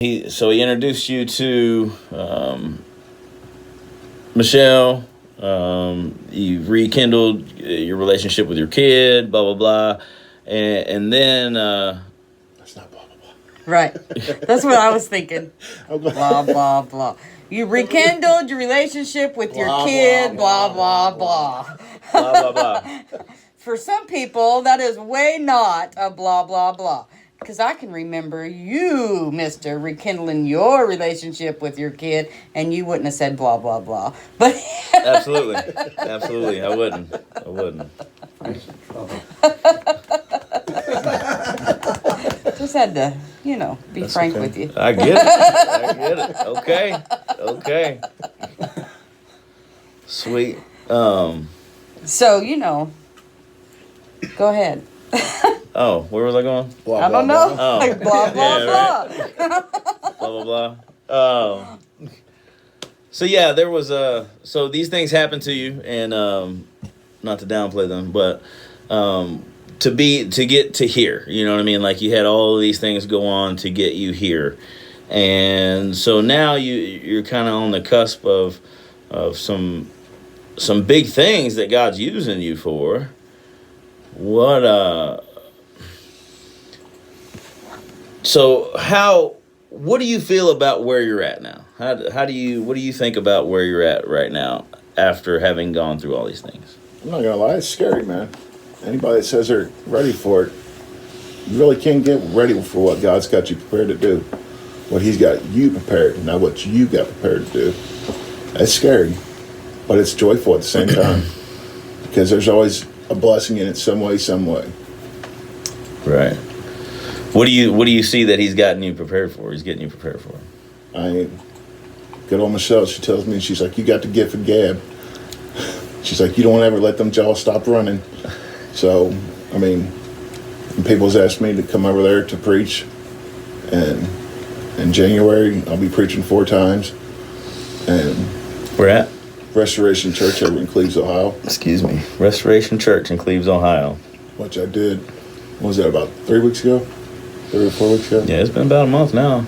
he introduced you to Michelle. You rekindled your relationship with your kid. Blah blah blah, and then That's not blah, blah, blah. Right. That's what I was thinking. Blah, blah, blah. You rekindled your relationship with your kid. Blah, blah, blah. blah blah blah. For some people, that is way not a blah, blah, blah. Because I can remember you, mister, rekindling your relationship with your kid, and you wouldn't have said blah, blah, blah. But Absolutely, absolutely. I wouldn't. just had to, be frank with you. I get it. Okay. Sweet. So, go ahead. Oh, where was I going? Blah, I don't blah, know. blah. Oh. Like blah, blah, Yeah, blah. Blah blah blah. So yeah, there was so these things happen to you, and not to downplay them, but to get to here, you know what I mean? Like you had all of these things go on to get you here, and so now you're kind of on the cusp of some big things that God's using you for. What do you feel about where you're at now? What do you think about where you're at right now after having gone through all these things? I'm not gonna lie, it's scary, man. Anybody that says they're ready for it, you really can't get ready for what God's got you prepared to do. What He's got you prepared, not what you got prepared to do. It's scary, but it's joyful at the same time because there's always a blessing in it, some way. Right. What do you see that He's gotten you prepared for? He's getting you prepared for. Good old Michelle, she tells me, she's like, you got the gift of gab. She's like, you don't ever let them jaws stop running. So, when people's asked me to come over there to preach, and in January, I'll be preaching 4 times. And Where at? Restoration Church over in Cleves, Ohio. Excuse me. Restoration Church in Cleves, Ohio. Which I did, what was that, about 3 weeks ago? 3 or 4 weeks ago? Yeah, it's been about a month now.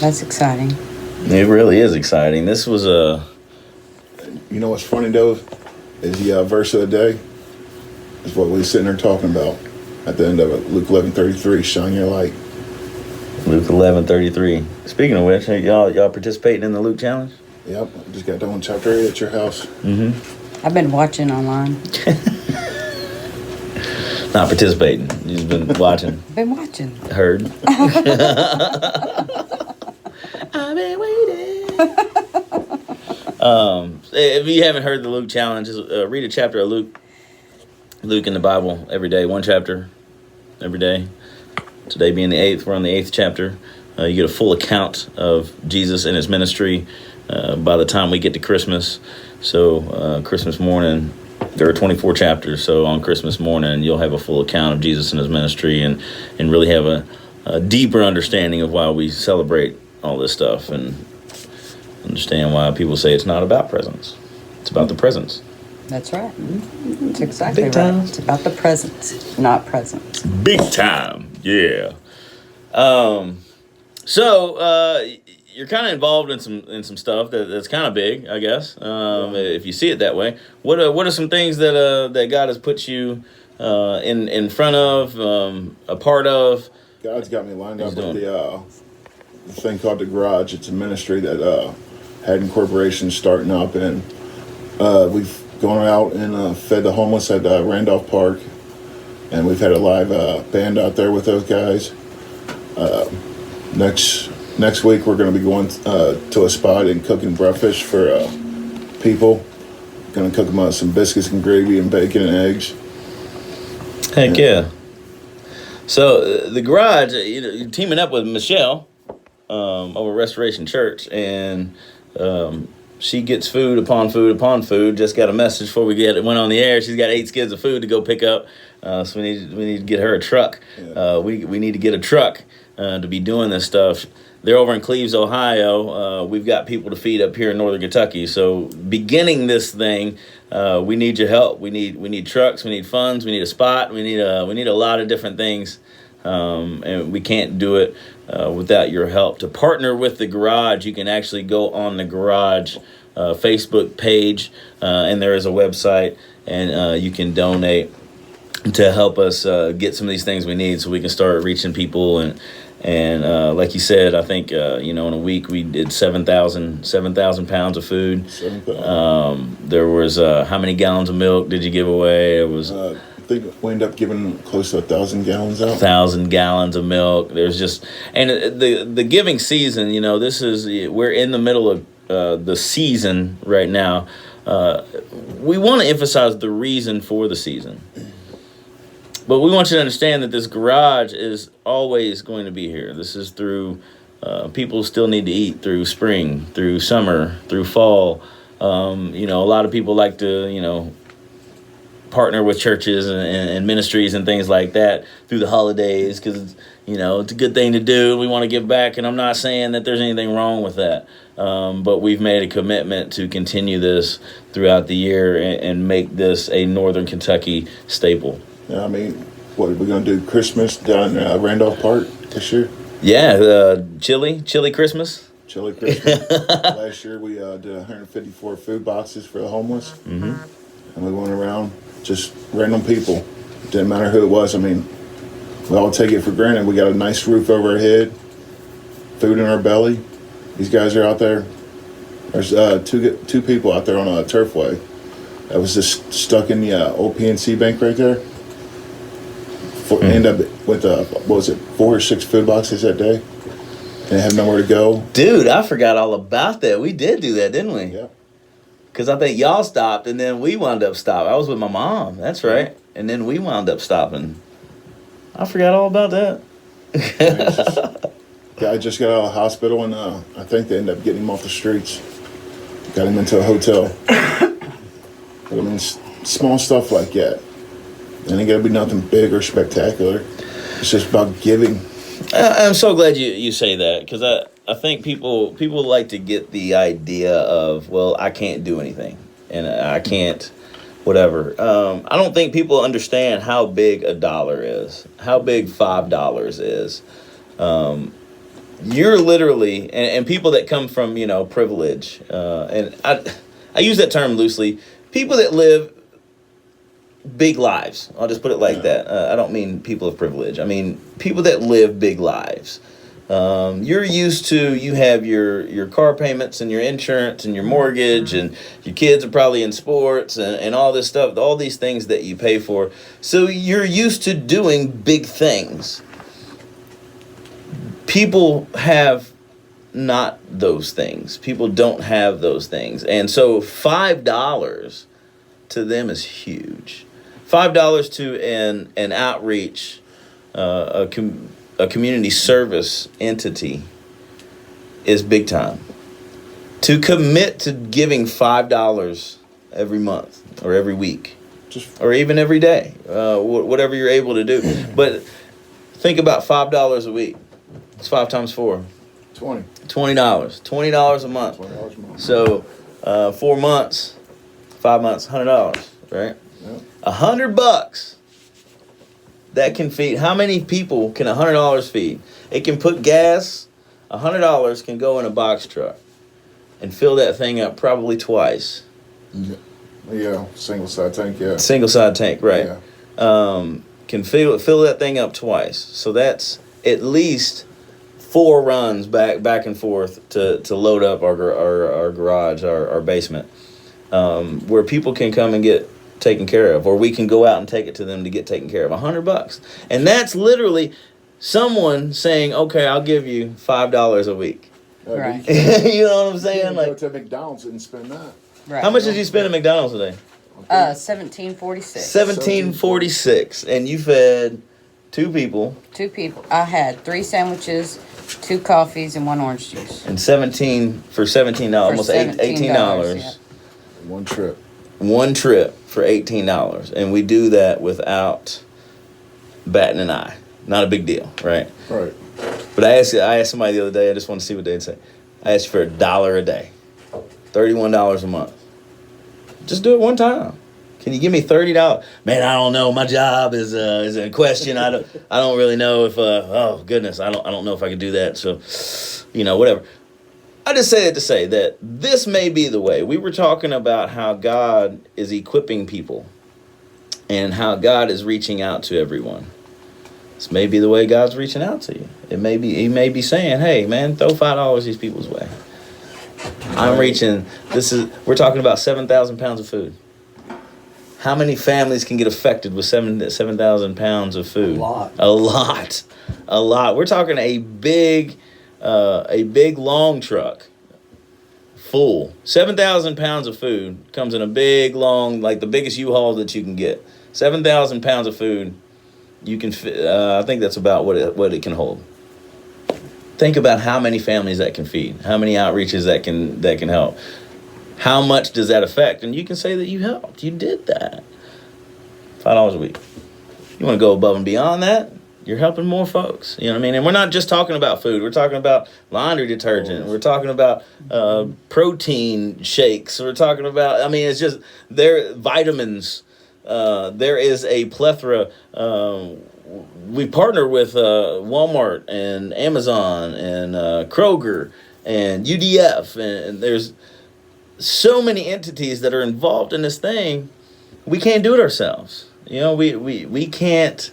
That's exciting. It really is exciting. This was a... You know what's funny, though, is the verse of the day is what we were sitting there talking about at the end of it. Luke 11:33, shine your light. Luke 11:33. Speaking of which, hey, y'all participating in the Luke Challenge? Yep, I just got done with chapter 8 at your house. Mm-hmm. I've been watching online. Not participating. You've been watching. Been watching. Heard. I've been waiting. If you haven't heard the Luke Challenge, just read a chapter of Luke in the Bible every day. 1 chapter every day. Today being the 8th, we're on the 8th chapter. You get a full account of Jesus and His ministry by the time we get to Christmas. So Christmas morning, there are 24 chapters. So on Christmas morning, you'll have a full account of Jesus and His ministry, and really have a deeper understanding of why we celebrate all this stuff, and understand why people say it's not about presents. It's about the presents. That's right. That's exactly Big right. time. It's about the presents, not presents. Big time. Yeah. So you're kind of involved in some stuff that's kind of big, I guess. If you see it that way. What are some things that God has put you in front of, a part of? God's got me lined up with the thing called The Garage. It's a ministry that had corporations starting up, and we've gone out and fed the homeless at Randolph Park, and we've had a live band out there with those guys. Next week we're going to be going to a spot and cooking breakfast for people. Going to cook them some biscuits and gravy and bacon and eggs. Heck yeah. So the Garage, you're teaming up with Michelle over Restoration Church, and she gets food upon food upon food. Just got a message before went on the air. She's got 8 skids of food to go pick up. So we need to get her a truck. Yeah. We need to get a truck to be doing this stuff. They're over in Cleves, Ohio. We've got people to feed up here in Northern Kentucky. So beginning this thing, we need your help. We need trucks. We need funds. We need a spot. We need a lot of different things and we can't do it without your help. To partner with the garage, you can actually go on the garage Facebook page, and there is a website, and you can donate to help us get some of these things we need so we can start reaching people. And like you said, I think, in a week we did 7,000 pounds of food. 7,000. There was, how many gallons of milk did you give away? It was... I think we ended up giving close to 1,000 gallons out. 1,000 gallons of milk. There's just... And the giving season, we're in the middle of the season right now. We want to emphasize the reason for the season. But we want you to understand that this garage is always going to be here. This is through people still need to eat, through spring, through summer, through fall. A lot of people like to, partner with churches and ministries and things like that through the holidays because, it's a good thing to do. We want to give back, and I'm not saying that there's anything wrong with that. But we've made a commitment to continue this throughout the year and make this a Northern Kentucky staple. Yeah, what are we going to do? Christmas down in Randolph Park this year? Yeah, chili Christmas. Chili Christmas. Last year we did 154 food boxes for the homeless. Mm-hmm. And we went around, just random people. Didn't matter who it was. We all take it for granted. We got a nice roof over our head, food in our belly. These guys are out there. There's two people out there on a turfway that was just stuck in the old PNC bank right there. End up with 4 or 6 food boxes that day, and they have nowhere to go. Dude, I forgot all about that. We did do that, didn't we? Yeah. Because I think y'all stopped, and then we wound up stopping. I was with my mom. That's right. And then we wound up stopping. I forgot all about that. Guy just got out of the hospital, and I think they ended up getting him off the streets. Got him into a hotel. But small stuff like that. And it got to be nothing big or spectacular. It's just about giving. I'm so glad you say that because I think people like to get the idea of, well, I can't do anything and I can't whatever. I don't think people understand how big $1 is, how big $5 is. You're literally, and people that come from, privilege, and I use that term loosely, people that live big lives. I'll just put it like that. I don't mean people of privilege. I mean people that live big lives. You're used to, you have your car payments and your insurance and your mortgage and your kids are probably in sports and all this stuff, all these things that you pay for. So you're used to doing big things. People have not those things. People don't have those things. And so $5 to them is huge. $5 to an outreach, a community service entity is big time. To commit to giving $5 every month or every week or even every day, whatever you're able to do. But think about $5 a week. It's 5 times 4. $20. $20 a month. $20 a month. So 4 months, 5 months, $100, right? Yep. $100 that can feed. How many people can $100 feed? It can put gas. $100 can go in a box truck and fill that thing up probably twice. Yeah, single side tank. Yeah, single side tank, right? Yeah. Can fill that thing up twice. So that's at least 4 runs back and forth to load up our garage, our basement, where people can come and get taken care of, or we can go out and take it to them to get taken care of. $100, and that's literally someone saying, "Okay, I'll give you $5 a week." Right. You know what I'm saying? Go Like, to McDonald's and spend that. Right. how much did you spend at McDonald's today? $17.46. $17.46, and you fed 2 people. 2 people. I had 3 sandwiches, 2 coffees, and 1 orange juice. And $17, almost $18. Yeah. One trip. One trip for $18, and we do that without batting an eye. Not a big deal, right? Right. But I asked somebody the other day. I just want to see what they'd say. I asked for $1 a day, $31 a month. Just do it one time. Can you give me $30? Man, I don't know. My job is in question. I don't really know if oh goodness, I don't know if I could do that. So, whatever. I just say it to say that this may be the way. We were talking about how God is equipping people and how God is reaching out to everyone. This may be the way God's reaching out to you. He may be saying, hey man, throw $5 these people's way. We're talking about 7,000 pounds of food. How many families can get affected with 7,000 pounds of food? A lot. We're talking a big long truck full. 7,000 pounds of food comes in a big long, like the biggest U-Haul that you can get. 7,000 pounds of food, you can fit. I think that's about what it can hold. Think about how many families that can feed, how many outreaches that can help. How much does that affect? And you can say that you helped. You did that. $5 a week. You want to go above and beyond that? You're helping more folks. You know what I mean? And we're not just talking about food. We're talking about laundry detergent. We're talking about protein shakes. We're talking about, it's just, vitamins. There is a plethora. We partner with Walmart and Amazon and Kroger and UDF. And there's so many entities that are involved in this thing. We can't do it ourselves. We can't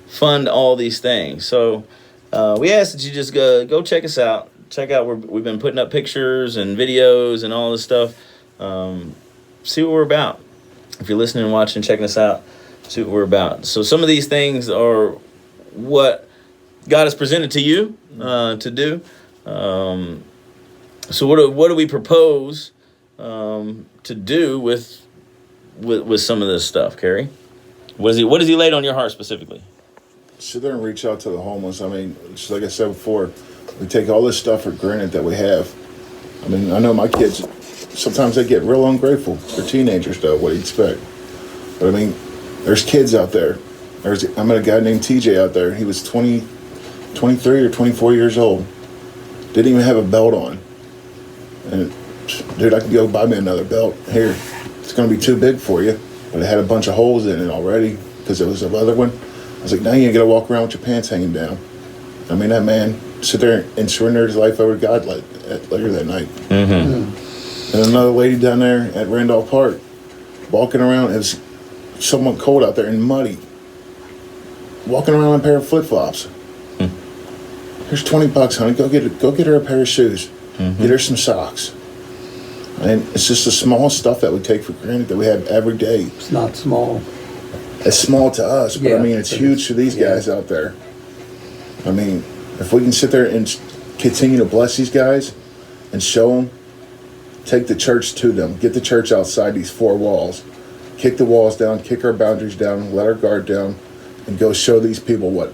fund all these things. So we ask that you just go check us out. Check out where we've been putting up pictures and videos and all this stuff. See what we're about. If you're listening and watching, checking us out, see what we're about. So some of these things are what God has presented to you to do. So what do we propose to do with some of this stuff, Carrie? What has he laid on your heart specifically? Sit there and reach out to the homeless. Just like I said before, we take all this stuff for granted that we have. I know my kids, sometimes they get real ungrateful. They're teenagers, though. What do you expect? But there's kids out there. I met a guy named TJ out there. He was 23 or 24 years old. Didn't even have a belt on. And, dude, I could go buy me another belt. Here, it's going to be too big for you. But it had a bunch of holes in it already because it was a leather one. I was like, now you ain't got to walk around with your pants hanging down. That man sit there and surrender his life over to God later that night. Mm-hmm. And another lady down there at Randolph Park, walking around. It was somewhat cold out there and muddy. Walking around in a pair of flip-flops. Here's $20, honey. Go get her a pair of shoes. Mm-hmm. Get her some socks. And it's just the small stuff that we take for granted that we have every day. It's not small. It's small to us, but it's huge to these guys out there. If we can sit there and continue to bless these guys and show them, take the church to them, get the church outside these four walls, kick the walls down, kick our boundaries down, let our guard down, and go show these people what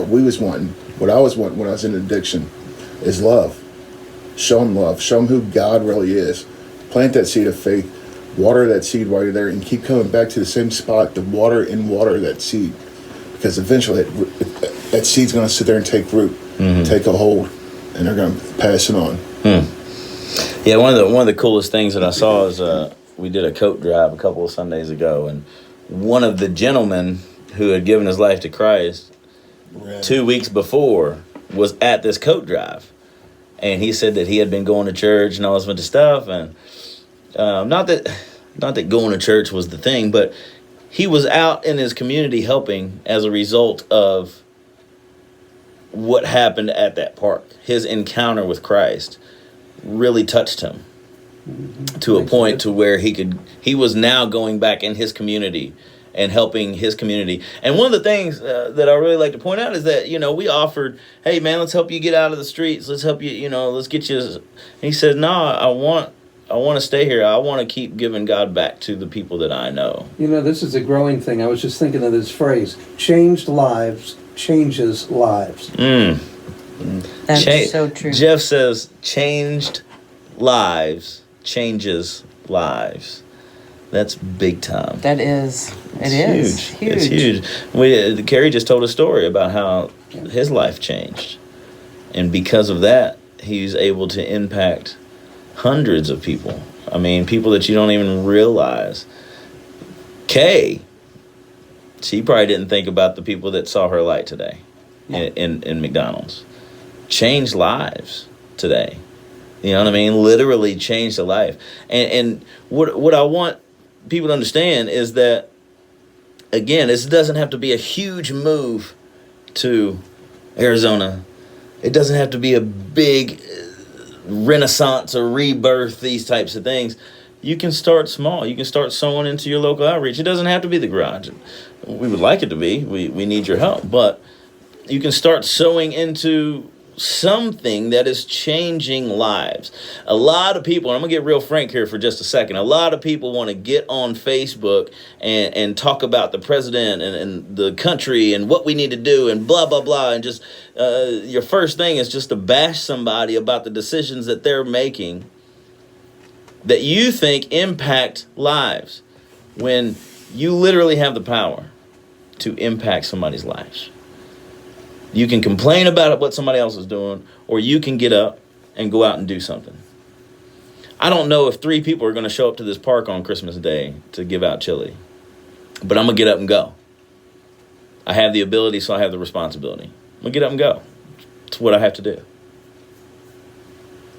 we was wanting, what I was wanting when I was in addiction, is love. Show them love. Show them who God really is. Plant that seed of faith. Water that seed while you're there, and keep coming back to the same spot to water that seed, because eventually that seed's going to sit there and take root, take a hold, and they're going to pass it on. Yeah, one of the coolest things that I saw is we did a coat drive a couple of Sundays ago, and one of the gentlemen who had given his life to Christ 2 weeks before was at this coat drive, and he said that he had been going to church and all this bunch of stuff, and not that going to church was the thing, but he was out in his community helping as a result of what happened at that park. His encounter with Christ really touched him to a point to where he was now going back in his community and helping his community. And one of the things that I really like to point out is that, we offered, hey man, let's help you get out of the streets. Let's help you, let's get you. And he said, no, I want to stay here. I want to keep giving God back to the people that I know. This is a growing thing. I was just thinking of this phrase, changed lives changes lives. That's so true. Jeff says, changed lives changes lives. That's big time. That is. It's huge. It's huge. Carrie just told a story about how his life changed. And because of that, he's able to impact hundreds of people. People that you don't even realize. Kay, she probably didn't think about the people that saw her light today in McDonald's. Changed lives today. You know what I mean? Literally changed a life. And what I want people to understand is that, again, this doesn't have to be a huge move to Arizona. It doesn't have to be a big renaissance or rebirth, these types of things. You can start small. You can start sowing into your local outreach. It doesn't have to be the garage. We would like it to be. We need your help. But you can start sowing into something that is changing lives. A lot of people, and I'm going to get real frank here for just a second, a lot of people want to get on Facebook and talk about the president and the country and what we need to do and blah, blah, blah. And just your first thing is just to bash somebody about the decisions that they're making that you think impact lives, when you literally have the power to impact somebody's lives. You can complain about what somebody else is doing, or you can get up and go out and do something. I don't know if 3 people are going to show up to this park on Christmas Day to give out chili, but I'm going to get up and go. I have the ability, so I have the responsibility. I'm going to get up and go. It's what I have to do.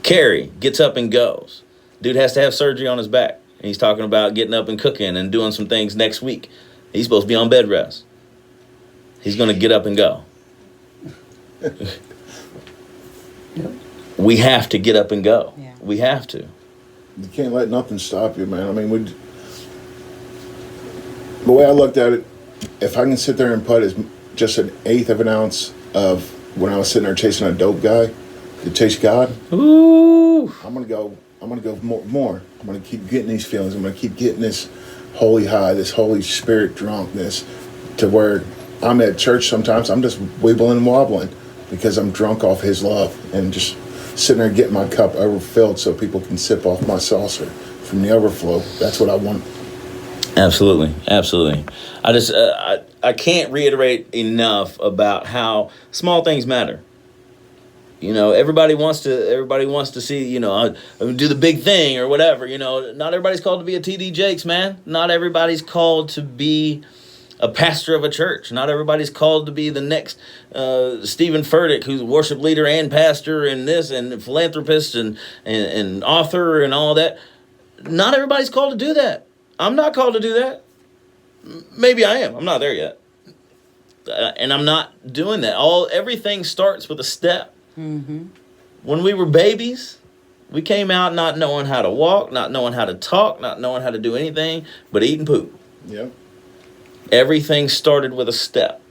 Carrie gets up and goes. Dude has to have surgery on his back. And he's talking about getting up and cooking and doing some things next week. He's supposed to be on bed rest. He's going to get up and go. Yep. We have to get up and go. Yeah. We have to. You can't let nothing stop you, man. I mean, the way I looked at it, if I can sit there and put just an eighth of an ounce of when I was sitting there chasing a dope guy to chase God, Ooh. I'm gonna go more. I'm gonna keep getting these feelings. I'm gonna keep getting this holy high, this Holy Spirit drunkenness, to where I'm at church sometimes, I'm just wibbling and wobbling because I'm drunk off His love and just sitting there getting my cup overfilled so people can sip off my saucer from the overflow. That's what I want. Absolutely. I just I can't reiterate enough about how small things matter. You know, everybody wants to see, you know, do the big thing or whatever. You know, not everybody's called to be a TD Jakes, man. Not everybody's called to be a pastor of a church. Not everybody's called to be the next Stephen Furtick, who's a worship leader and pastor and this and philanthropist and author and all that. Not everybody's called to do that. I'm not called to do that. Maybe I am. I'm not there yet. And I'm not doing that. Everything starts with a step. Mm-hmm. When we were babies, we came out not knowing how to walk, not knowing how to talk, not knowing how to do anything but eat and poop. Yep. Everything started with a step.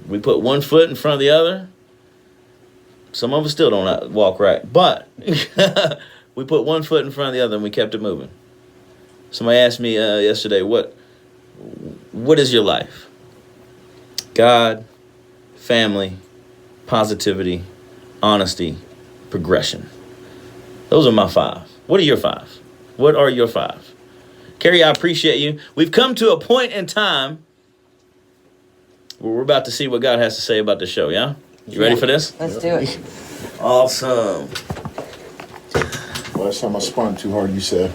We put one foot in front of the other. Some of us still don't walk right, but we put one foot in front of the other and we kept it moving. Somebody asked me yesterday, what is your life? God, family, positivity, honesty, progression. Those are my 5. What are your 5? What are your 5? Carrie, I appreciate you. We've come to a point in time where we're about to see what God has to say about the show, yeah? You ready for this? Let's do it. Awesome. Last time I spun too hard, you said.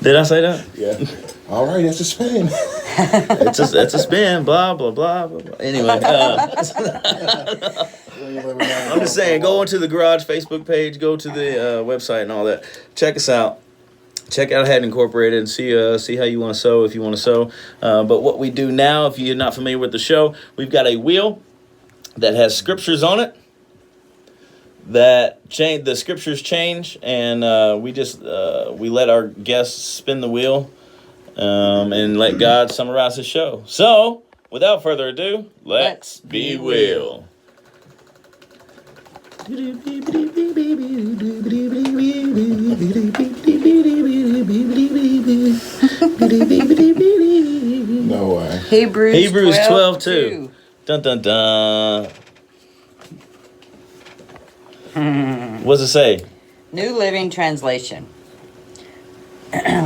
Did I say that? Yeah. All right, that's a spin. It's a spin, blah, blah, blah, blah, blah. Anyway, I'm just saying, go onto the Garage Facebook page, go to the website and all that. Check us out. Check out Head Incorporated and see how you want to sew, if you want to sew. But what we do now, if you're not familiar with the show, we've got a wheel that has scriptures on it that change. The scriptures change, and we let our guests spin the wheel and let God summarize His show. So, without further ado, let's be Will. No way. Hebrews 12:2. Dun dun dun. What's it say? New Living Translation.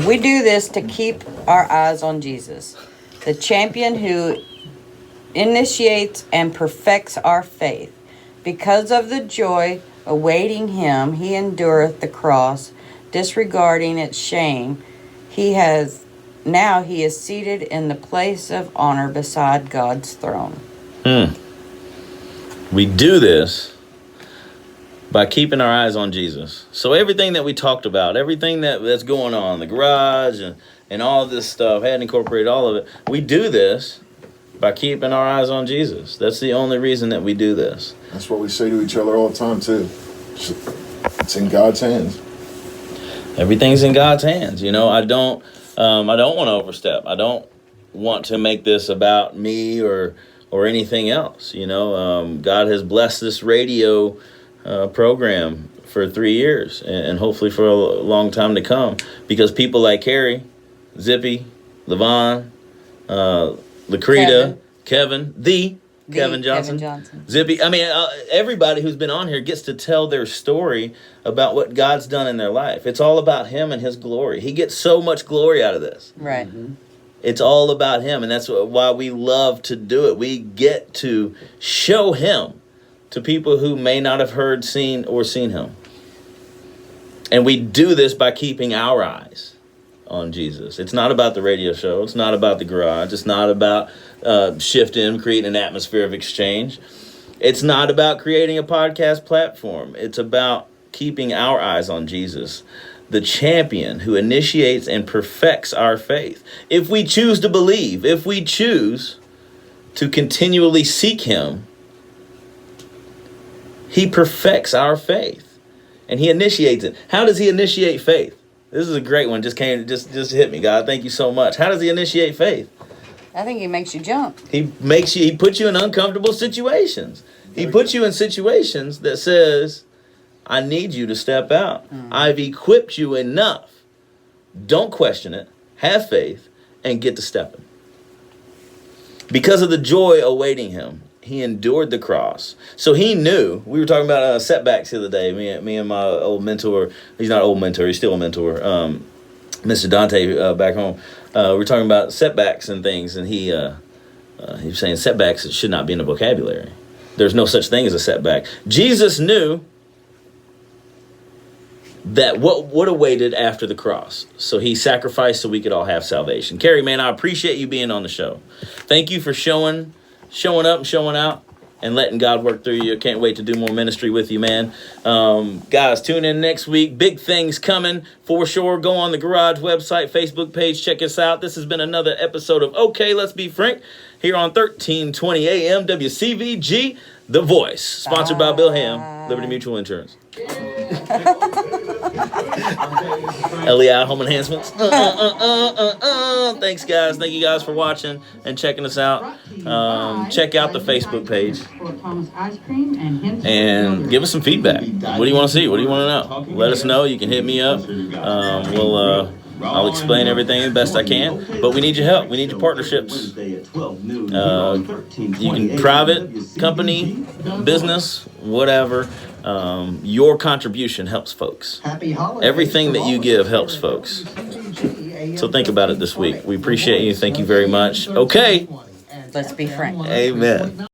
We do this to keep our eyes on Jesus, the champion who initiates and perfects our faith. Because of the joy awaiting him, he endureth the cross, disregarding its shame. He has now he is seated in the place of honor beside God's throne. We do this by keeping our eyes on Jesus. So everything that we talked about, everything that's going on, the garage and all this stuff, had incorporated all of it. We do this by keeping our eyes on Jesus. That's the only reason that we do this. That's what we say to each other all the time too. It's in God's hands. Everything's in God's hands. You know, I don't want to overstep. I don't want to make this about me or anything else. You know, God has blessed this radio program for 3 years and hopefully for a long time to come, because people like Carrie, Zippy, Levon, Lakrita, Kevin Johnson, Zippy. I mean, everybody who's been on here gets to tell their story about what God's done in their life. It's all about him and his glory. He gets so much glory out of this. Right. Mm-hmm. It's all about him, and that's why we love to do it. We get to show him to people who may not have heard, seen him. And we do this by keeping our eyes on Jesus. It's not about the radio show. It's not about the garage. It's not about shifting, creating an atmosphere of exchange. It's not about creating a podcast platform. It's about keeping our eyes on Jesus, the champion who initiates and perfects our faith. If we choose to believe, if we choose to continually seek him, he perfects our faith and he initiates it. How does he initiate faith? This is a great one. Just hit me, God. Thank you so much. How does he initiate faith? I think he makes you jump. He puts you in uncomfortable situations. He puts you in situations that says, I need you to step out. I've equipped you enough. Don't question it. Have faith and get to stepping. Because of the joy awaiting him, he endured the cross. So he knew. We were talking about setbacks the other day. Me and my old mentor. He's not old mentor. He's still a mentor. Mr. Dante back home. We were talking about setbacks and things, and he was saying setbacks should not be in the vocabulary. There's no such thing as a setback. Jesus knew that what awaited after the cross. So he sacrificed so we could all have salvation. Carrie, man, I appreciate you being on the show. Thank you for showing up and showing out and letting God work through you. I can't wait to do more ministry with you, man. Guys, tune in next week. Big things coming for sure. Go on the Garage website, Facebook page. Check us out. This has been another episode of Okay, Let's Be Frank here on 1320 AM WCVG, The Voice. Sponsored by Bill Ham, Liberty Mutual Insurance. LEI Home Enhancements. Thanks, guys. Thank you guys for watching and checking us out. Check out the Facebook page and give us some feedback. What do you want to see? What do you want to know? Let us know. You can hit me up. I'll explain everything the best I can, but we need your help. We need your partnerships. You can private, company, business, whatever. Your contribution helps folks. Everything that you give helps folks. So think about it this week. We appreciate you. Thank you very much. Okay. Let's be frank. Amen.